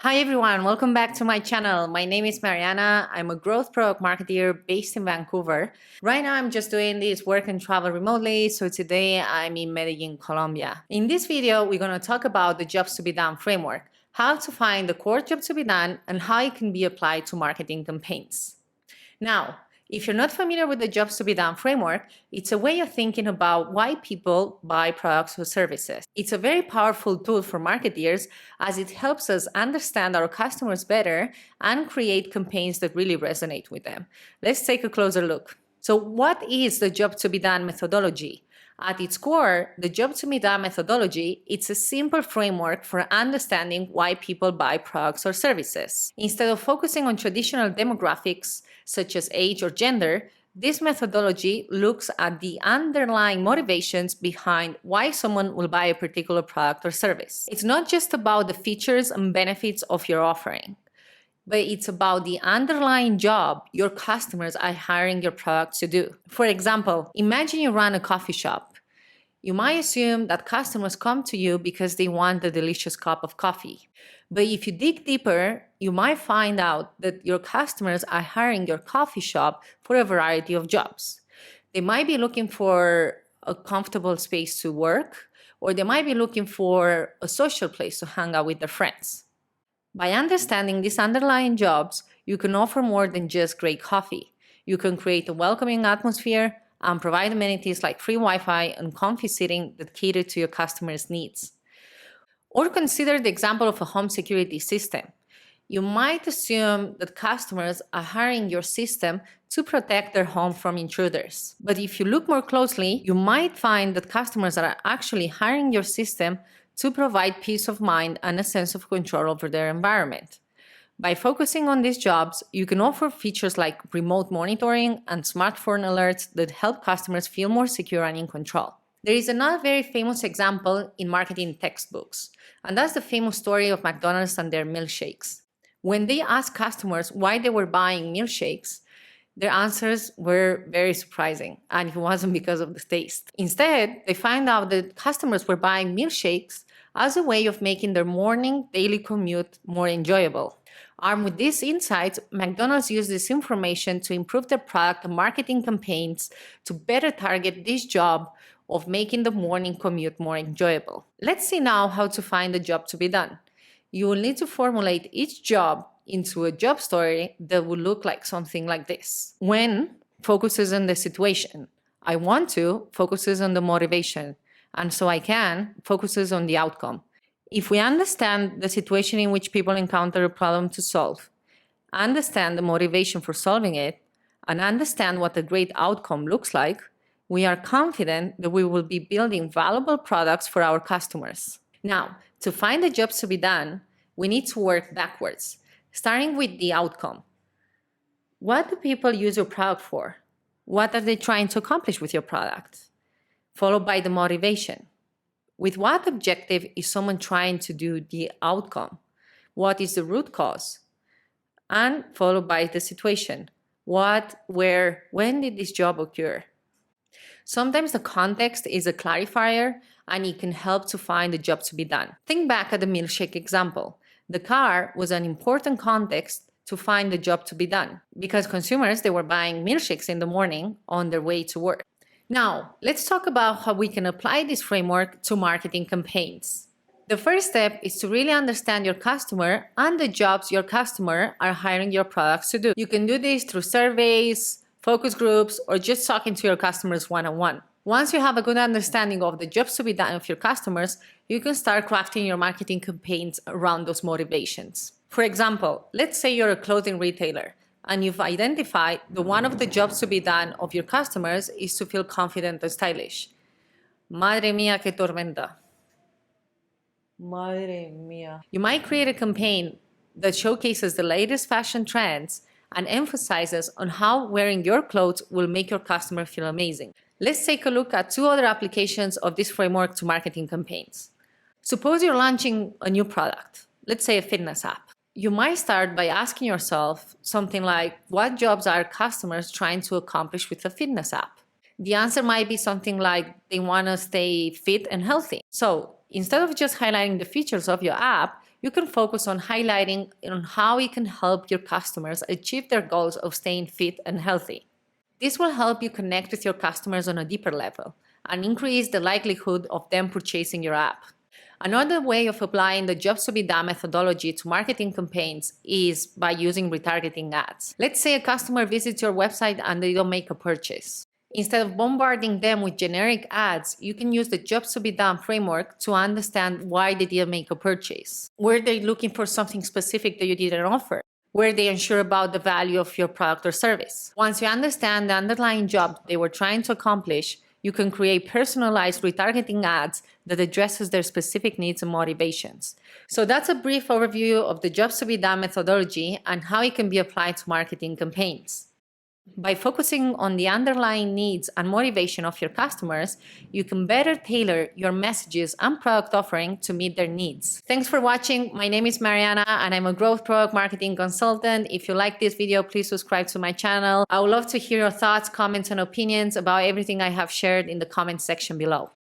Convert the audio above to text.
Hi everyone, welcome back to my channel. My name is Mariana. I'm a growth product marketer based in Vancouver. Right now I'm just doing this work and travel remotely, so today I'm in Medellin, Colombia. In this video, we're going to talk about the jobs to be done framework, how to find the core job to be done, and how it can be applied to marketing campaigns. Now, if you're not familiar with the jobs to be done framework, it's a way of thinking about why people buy products or services. It's a very powerful tool for marketers as it helps us understand our customers better and create campaigns that really resonate with them. Let's take a closer look. So what is the job to be done methodology? At its core, the job to be done methodology, it's a simple framework for understanding why people buy products or services. Instead of focusing on traditional demographics such as age or gender, this methodology looks at the underlying motivations behind why someone will buy a particular product or service. It's not just about the features and benefits of your offering, but it's about the underlying job your customers are hiring your product to do. For example, imagine you run a coffee shop. You might assume that customers come to you because they want a delicious cup of coffee. But if you dig deeper, you might find out that your customers are hiring your coffee shop for a variety of jobs. They might be looking for a comfortable space to work, or they might be looking for a social place to hang out with their friends. By understanding these underlying jobs, you can offer more than just great coffee. You can create a welcoming atmosphere and provide amenities like free Wi-Fi and comfy seating that cater to your customers' needs. Or consider the example of a home security system. You might assume that customers are hiring your system to protect their home from intruders. But if you look more closely, you might find that customers are actually hiring your system to provide peace of mind and a sense of control over their environment. By focusing on these jobs, you can offer features like remote monitoring and smartphone alerts that help customers feel more secure and in control. There is another very famous example in marketing textbooks, and that's the famous story of McDonald's and their milkshakes. When they asked customers why they were buying milkshakes, their answers were very surprising, and it wasn't because of the taste. Instead, they found out that customers were buying milkshakes as a way of making their morning daily commute more enjoyable. Armed with these insights, McDonald's used this information to improve their product and marketing campaigns to better target this job of making the morning commute more enjoyable. Let's see now how to find a job to be done. You will need to formulate each job into a job story that will look like something like this. When focuses on the situation. I want to focuses on the motivation. And so I can focuses on the outcome. If we understand the situation in which people encounter a problem to solve, understand the motivation for solving it, and understand what a great outcome looks like, we are confident that we will be building valuable products for our customers. Now, to find the jobs to be done, we need to work backwards, starting with the outcome. What do people use your product for? What are they trying to accomplish with your product? Followed by the motivation. With what objective is someone trying to do the outcome? What is the root cause? And followed by the situation. What, where, when did this job occur? Sometimes the context is a clarifier and it can help to find the job to be done. Think back at the milkshake example. The car was an important context to find the job to be done because consumers, they were buying milkshakes in the morning on their way to work. Now, let's talk about how we can apply this framework to marketing campaigns. The first step is to really understand your customer and the jobs your customer are hiring your products to do. You can do this through surveys, focus groups, or just talking to your customers one-on-one. Once you have a good understanding of the jobs to be done of your customers, you can start crafting your marketing campaigns around those motivations. For example, let's say you're a clothing retailer and you've identified that one of the jobs to be done of your customers is to feel confident and stylish. Madre mía, qué tormenta. Madre mía. You might create a campaign that showcases the latest fashion trends and emphasizes on how wearing your clothes will make your customer feel amazing. Let's take a look at two other applications of this framework to marketing campaigns. Suppose you're launching a new product, let's say a fitness app. You might start by asking yourself something like, what jobs are customers trying to accomplish with a fitness app? The answer might be something like they want to stay fit and healthy. So instead of just highlighting the features of your app, you can focus on highlighting on how it can help your customers achieve their goals of staying fit and healthy. This will help you connect with your customers on a deeper level and increase the likelihood of them purchasing your app. Another way of applying the jobs to be done methodology to marketing campaigns is by using retargeting ads. Let's say a customer visits your website and they don't make a purchase. Instead of bombarding them with generic ads, you can use the jobs to be done framework to understand why they didn't make a purchase. Were they looking for something specific that you didn't offer? Were they unsure about the value of your product or service? Once you understand the underlying job they were trying to accomplish, you can create personalized retargeting ads that addresses their specific needs and motivations. So that's a brief overview of the jobs to be done methodology and how it can be applied to marketing campaigns. By focusing on the underlying needs and motivation of your customers, you can better tailor your messages and product offering to meet their needs. Thanks for watching. My name is Mariana and I'm a growth product marketing consultant. If you like this video, please subscribe to my channel. I would love to hear your thoughts, comments, and opinions about everything I have shared in the comment section below.